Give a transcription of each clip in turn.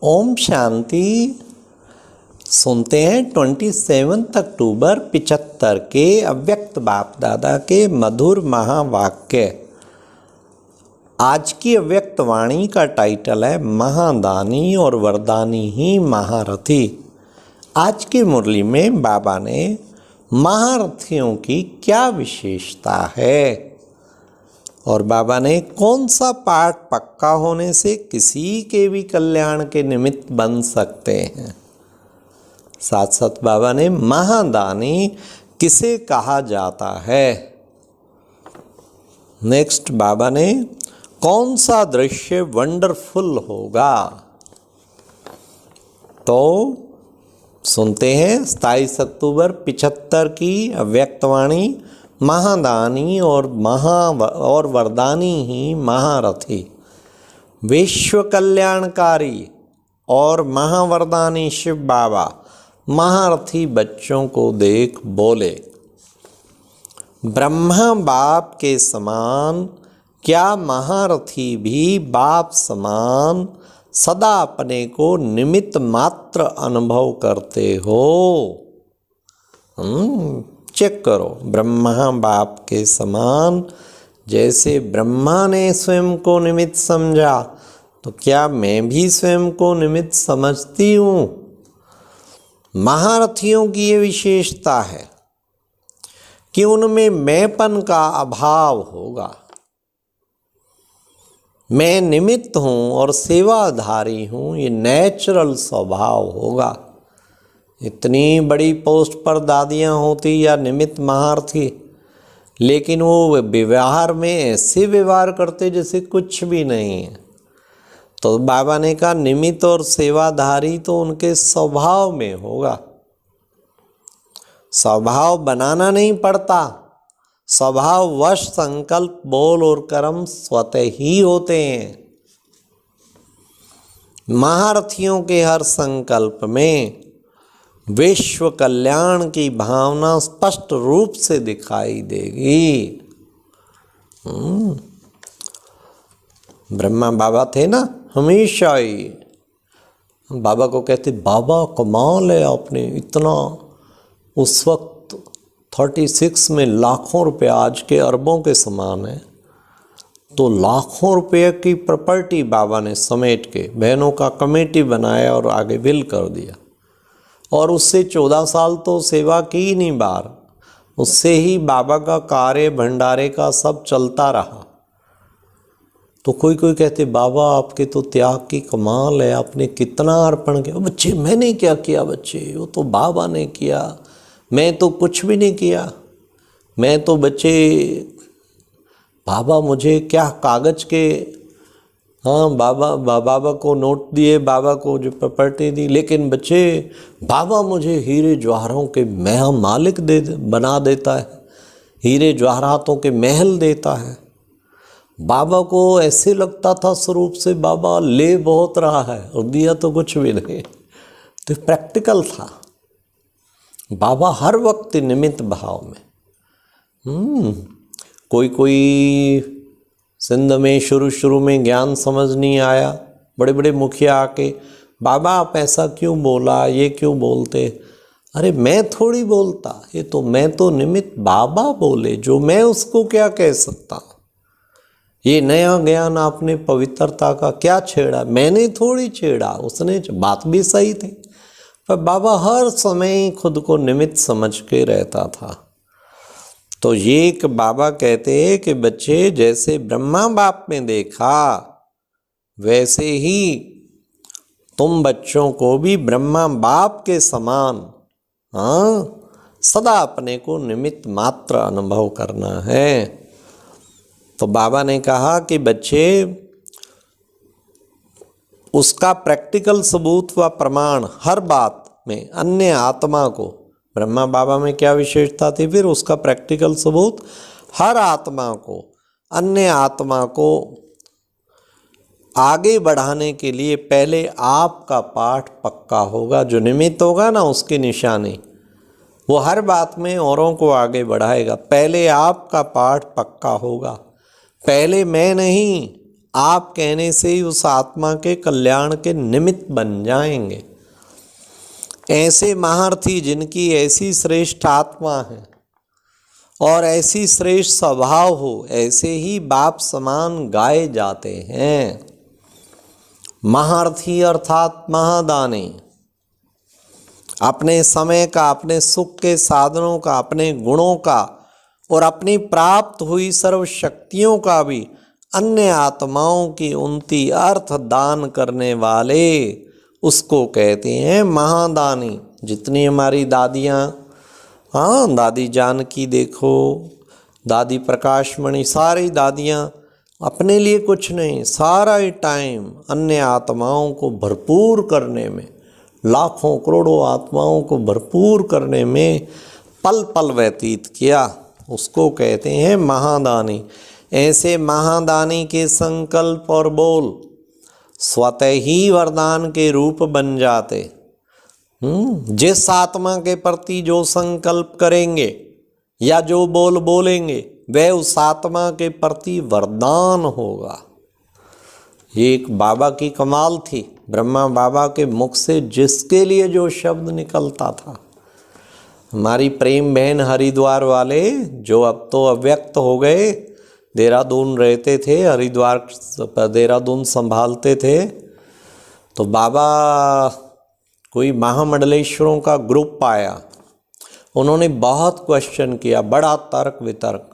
ओम शांति। सुनते हैं 27 अक्टूबर 75 के अव्यक्त बाप दादा के मधुर महावाक्य। आज की अव्यक्त वाणी का टाइटल है महादानी और वरदानी ही महारथी। आज की मुरली में बाबा ने महारथियों की क्या विशेषता है और बाबा ने कौन सा पाठ पक्का होने से किसी के भी कल्याण के निमित्त बन सकते हैं। साथ साथ बाबा ने महादानी किसे कहा जाता है। नेक्स्ट बाबा ने कौन सा दृश्य वंडरफुल होगा। तो सुनते हैं 27 अक्टूबर 75 की अव्यक्तवाणी महादानी और वरदानी ही महारथी। विश्व कल्याणकारी और महावरदानी शिव बाबा महारथी बच्चों को देख बोले, ब्रह्मा बाप के समान क्या महारथी भी बाप समान सदा अपने को निमित्त मात्र अनुभव करते हो। चेक करो, ब्रह्मा बाप के समान जैसे ब्रह्मा ने स्वयं को निमित्त समझा तो क्या मैं भी स्वयं को निमित्त समझती हूँ। महारथियों की ये विशेषता है कि उनमें मैंपन का अभाव होगा। मैं निमित्त हूँ और सेवाधारी हूँ, ये नेचुरल स्वभाव होगा। इतनी बड़ी पोस्ट पर दादियाँ होती या निमित्त महारथी, लेकिन वो व्यवहार में ऐसे व्यवहार करते जैसे कुछ भी नहीं है। तो बाबा ने कहा निमित्त और सेवाधारी तो उनके स्वभाव में होगा। स्वभाव बनाना नहीं पड़ता, स्वभाव वश संकल्प बोल और कर्म स्वतः ही होते हैं। महारथियों के हर संकल्प में विश्व कल्याण की भावना स्पष्ट रूप से दिखाई देगी। ब्रह्मा बाबा थे ना, हमेशा ही बाबा को कहते बाबा कमाल है आपने इतना। उस वक्त 36 में लाखों रुपए आज के अरबों के समान है। तो लाखों रुपए की प्रॉपर्टी बाबा ने समेट के बहनों का कमेटी बनाया और आगे विल कर दिया। और उससे 14 साल तो सेवा की नहीं बार, उससे ही बाबा का कार्य भंडारे का सब चलता रहा। तो कोई कोई कहते बाबा आपके तो त्याग की कमाल है, आपने कितना अर्पण किया। बच्चे मैंने क्या किया, बच्चे वो तो बाबा ने किया, मैं तो कुछ भी नहीं किया। मैं तो बच्चे बाबा मुझे क्या कागज के बाबा को नोट दिए, बाबा को जो प्रॉपर्टी दी, लेकिन बच्चे बाबा मुझे हीरे जवाहरों के मालिक बना देता है, हीरे जवाहरातों के महल देता है। बाबा को ऐसे लगता था स्वरूप से बाबा ले बहुत रहा है और दिया तो कुछ भी नहीं। तो प्रैक्टिकल था बाबा हर वक्त निमित्त भाव में। कोई सिंध में शुरू में ज्ञान समझ नहीं आया, बड़े बड़े मुखिया आके बाबा आप ऐसा क्यों बोला, ये क्यों बोलते। अरे मैं थोड़ी बोलता, ये तो मैं तो निमित्त बाबा बोले, जो मैं उसको क्या कह सकता। ये नया ज्ञान आपने पवित्रता का क्या छेड़ा, मैंने थोड़ी छेड़ा, उसने बात भी सही थी। पर बाबा हर समय खुद को निमित्त समझ के रहता था। तो ये एक बाबा कहते हैं कि बच्चे जैसे ब्रह्मा बाप में देखा वैसे ही तुम बच्चों को भी ब्रह्मा बाप के समान सदा अपने को निमित्त मात्र अनुभव करना है। तो बाबा ने कहा कि बच्चे उसका प्रैक्टिकल सबूत व प्रमाण हर बात में अन्य आत्मा को, ब्रह्मा बाबा में क्या विशेषता थी, फिर उसका प्रैक्टिकल सबूत हर आत्मा को, अन्य आत्मा को आगे बढ़ाने के लिए पहले आपका पाठ पक्का होगा। जो निमित्त होगा ना उसकी निशानी, वो हर बात में औरों को आगे बढ़ाएगा। पहले आपका पाठ पक्का होगा, पहले मैं नहीं आप कहने से ही उस आत्मा के कल्याण के निमित्त बन जाएंगे। ऐसे महारथी जिनकी ऐसी श्रेष्ठ आत्मा है और ऐसी श्रेष्ठ स्वभाव हो, ऐसे ही बाप समान गाए जाते हैं। महारथी अर्थात महादानी, अपने समय का, अपने सुख के साधनों का, अपने गुणों का और अपनी प्राप्त हुई सर्व शक्तियों का भी अन्य आत्माओं की उन्नति अर्थ दान करने वाले, उसको कहते हैं महादानी। जितनी हमारी दादियाँ, हाँ, दादी जानकी देखो, दादी प्रकाशमणि, सारी दादियाँ अपने लिए कुछ नहीं, सारा ही टाइम अन्य आत्माओं को भरपूर करने में, लाखों करोड़ों आत्माओं को भरपूर करने में पल पल व्यतीत किया, उसको कहते हैं महादानी। ऐसे महादानी के संकल्प और बोल स्वतः ही वरदान के रूप बन जाते। जिस आत्मा के प्रति जो संकल्प करेंगे या जो बोल बोलेंगे, वह उस आत्मा के प्रति वरदान होगा। ये एक बाबा की कमाल थी, ब्रह्मा बाबा के मुख से जिसके लिए जो शब्द निकलता था। हमारी प्रेम बहन हरिद्वार वाले, जो अब तो अव्यक्त हो गए, देहरादून रहते थे, हरिद्वार देहरादून संभालते थे, तो बाबा कोई महामंडलेश्वरों का ग्रुप पाया, उन्होंने बहुत क्वेश्चन किया, बड़ा तर्क वितर्क,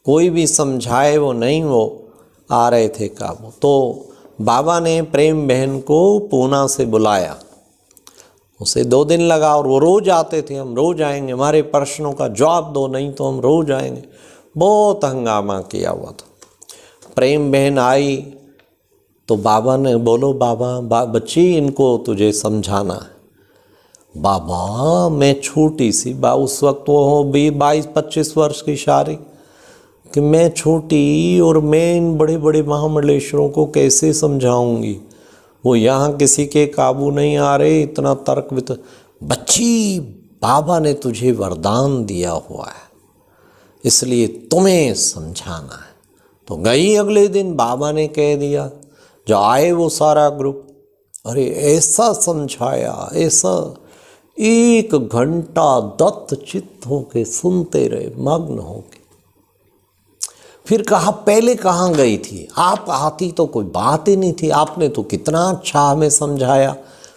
कोई भी समझाए वो नहीं, वो आ रहे थे काबू। तो बाबा ने प्रेम बहन को पूना से बुलाया, उसे 2 दिन लगा और वो रोज आते थे, हम रोज आएंगे, हमारे प्रश्नों का जवाब दो, नहीं तो हम रोज आएंगे। बहुत हंगामा किया हुआ था। प्रेम बहन आई तो बाबा ने, बोलो बाबा, बच्ची इनको तुझे समझाना है। बाबा मैं छोटी सी, उस वक्त वो भी 22-25 वर्ष की शादी, कि मैं छोटी और मैं इन बड़े बड़े महामंडलेश्वरों को कैसे समझाऊंगी, वो यहाँ किसी के काबू नहीं आ रहे, इतना तर्क वितर्क। बच्ची, बाबा ने तुझे वरदान दिया हुआ है, इसलिए तुम्हें समझाना है। तो गई अगले दिन, बाबा ने कह दिया, जो आए वो सारा ग्रुप, अरे ऐसा समझाया, ऐसा 1 घंटा दत्त चित्त होके सुनते रहे, मग्न होके। फिर कहा पहले कहाँ गई थी, आप आती तो कोई बात ही नहीं थी, आपने तो कितना अच्छा हमें समझाया।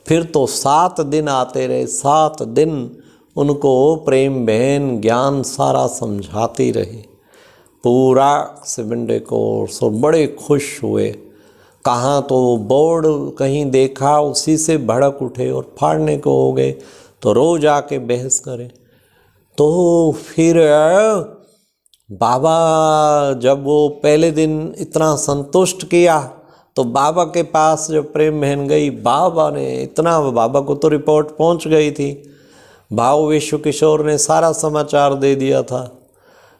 फिर तो 7 दिन आते रहे, 7 दिन उनको प्रेम बहन ज्ञान सारा समझाती रही, पूरा 7 डे कोर्स, और बड़े खुश हुए। कहाँ तो बोर्ड कहीं देखा, उसी से भड़क उठे और फाड़ने को हो गए, तो रोज आके बहस करें। तो फिर बाबा जब वो पहले दिन इतना संतुष्ट किया, तो बाबा के पास जब प्रेम बहन गई, बाबा ने इतना, बाबा को तो रिपोर्ट पहुंच गई थी, भाव विश्व किशोर ने सारा समाचार दे दिया था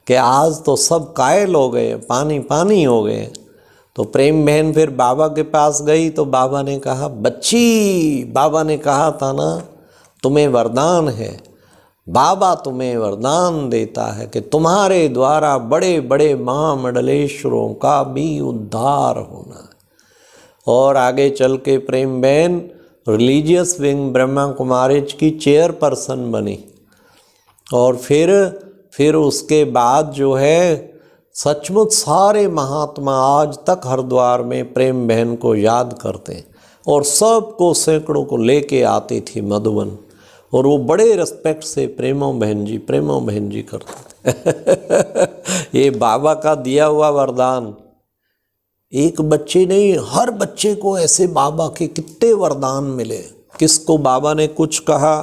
कि आज तो सब कायल हो गए, पानी पानी हो गए। तो प्रेम बहन फिर बाबा के पास गई, तो बाबा ने कहा, बच्ची, बाबा ने कहा था ना तुम्हें वरदान है, बाबा तुम्हें वरदान देता है कि तुम्हारे द्वारा बड़े बड़े महामंडलेश्वरों का भी उद्धार होना है। और आगे चल के प्रेम बहन रिलीजियस विंग ब्रह्मा कुमारीज की चेयरपर्सन बनी। और फिर उसके बाद जो है, सचमुच सारे महात्मा आज तक हरिद्वार में प्रेम बहन को याद करते हैं, और सबको सैकड़ों को लेके आती थी मधुबन, और वो बड़े रिस्पेक्ट से प्रेमो बहन जी करते थे। ये बाबा का दिया हुआ वरदान। एक बच्चे नहीं, हर बच्चे को ऐसे बाबा के कितने वरदान मिले। किसको बाबा ने कुछ कहा,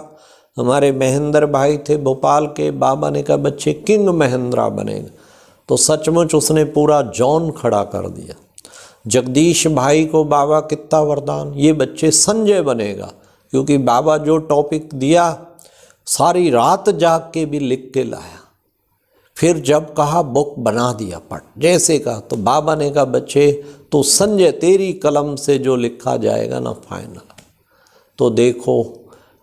हमारे महेंद्र भाई थे भोपाल के, बाबा ने कहा बच्चे किंग महेंद्रा बनेगा, तो सचमुच उसने पूरा जॉन खड़ा कर दिया। जगदीश भाई को बाबा कितना वरदान, ये बच्चे संजय बनेगा, क्योंकि बाबा जो टॉपिक दिया सारी रात जाग के भी लिख के लाया। फिर जब कहा बुक बना दिया, पढ़, जैसे कहा, तो बाबा ने कहा बच्चे तो संजय तेरी कलम से जो लिखा जाएगा ना फाइनल। तो देखो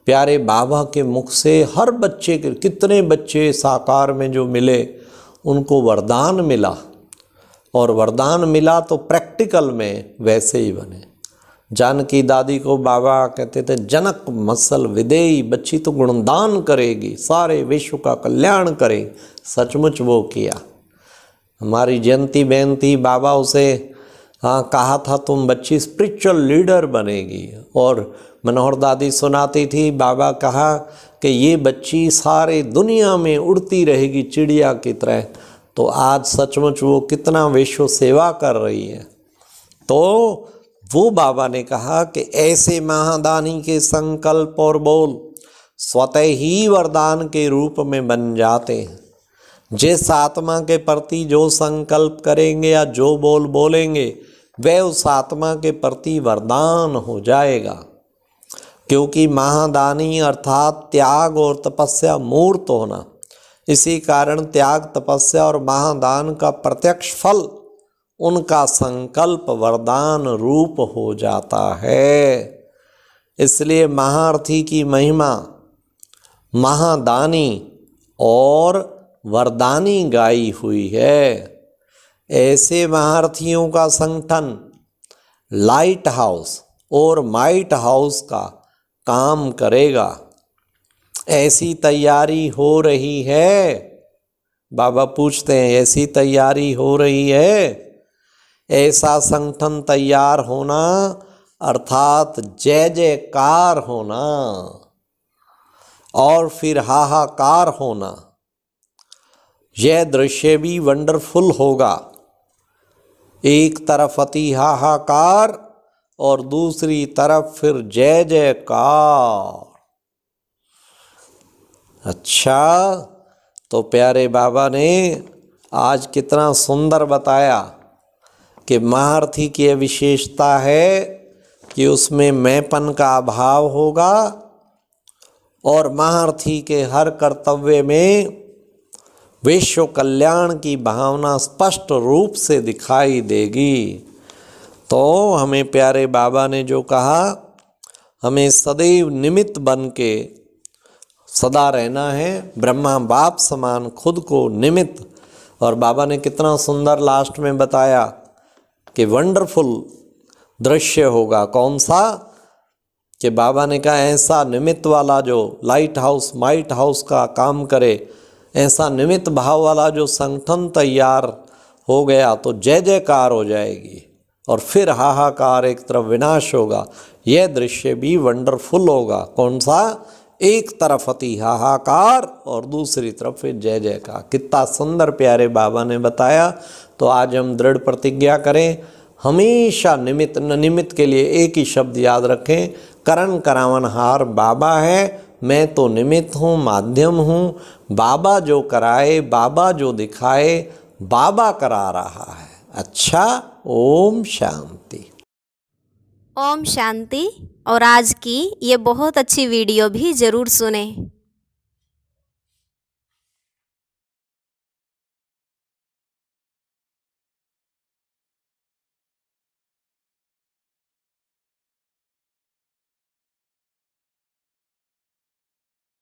प्यारे बाबा के मुख से हर बच्चे के, कितने बच्चे साकार में जो मिले उनको वरदान मिला और वरदान मिला तो प्रैक्टिकल में वैसे ही बने। जानकी दादी को बाबा कहते थे जनक मसल विदेई, बच्ची तो गुणदान करेगी, सारे विश्व का कल्याण करेगी। सचमुच वो किया। हमारी जयंती बहन थी, बाबा उसे कहा था तुम बच्ची स्पिरिचुअल लीडर बनेगी। और मनोहर दादी सुनाती थी, बाबा कहा कि ये बच्ची सारे दुनिया में उड़ती रहेगी चिड़िया की तरह। तो आज सचमुच वो कितना विश्व सेवा कर रही है। तो वो बाबा ने कहा कि ऐसे महादानी के संकल्प और बोल स्वतः ही वरदान के रूप में बन जाते हैं। जिस आत्मा के प्रति जो संकल्प करेंगे या जो बोल बोलेंगे वह उस आत्मा के प्रति वरदान हो जाएगा। क्योंकि महादानी अर्थात त्याग और तपस्या मूर्त होना, इसी कारण त्याग, तपस्या और महादान का प्रत्यक्ष फल उनका संकल्प वरदान रूप हो जाता है। इसलिए महारथी की महिमा महादानी और वरदानी गाई हुई है। ऐसे महारथियों का संगठन लाइट हाउस और माइट हाउस का काम करेगा। ऐसी तैयारी हो रही है। बाबा पूछते हैं ऐसी तैयारी हो रही है? ऐसा संगठन तैयार होना अर्थात जय जयकार होना और फिर हाहाकार होना, यह दृश्य भी वंडरफुल होगा। एक तरफ अति हाहाकार और दूसरी तरफ फिर जय जयकार। अच्छा, तो प्यारे बाबा ने आज कितना सुंदर बताया कि महारथी की यह विशेषता है कि उसमें मैंपन का अभाव होगा और महारथी के हर कर्तव्य में विश्व कल्याण की भावना स्पष्ट रूप से दिखाई देगी। तो हमें प्यारे बाबा ने जो कहा, हमें सदैव निमित्त बन के सदा रहना है, ब्रह्मा बाप समान खुद को निमित्त। और बाबा ने कितना सुंदर लास्ट में बताया कि वंडरफुल दृश्य होगा। कौन सा? कि बाबा ने कहा ऐसा निमित्त वाला जो लाइट हाउस माइट हाउस का काम करे, ऐसा निमित्त भाव वाला जो संगठन तैयार हो गया तो जय जयकार हो जाएगी और फिर हाहाकार एक तरफ विनाश होगा। यह दृश्य भी वंडरफुल होगा। कौन सा? एक तरफ अति हाहाकार और दूसरी तरफ फिर जय जयकार। कितना सुंदर प्यारे बाबा ने बताया। तो आज हम दृढ़ प्रतिज्ञा करें, हमेशा निमित्त निमित्त के लिए एक ही शब्द याद रखें, करण करावनहार बाबा है, मैं तो निमित्त हूँ, माध्यम हूँ। बाबा जो कराए, बाबा जो दिखाए, बाबा करा रहा है। अच्छा, ओम शांति। ओम शांति। और आज की ये बहुत अच्छी वीडियो भी ज़रूर सुने।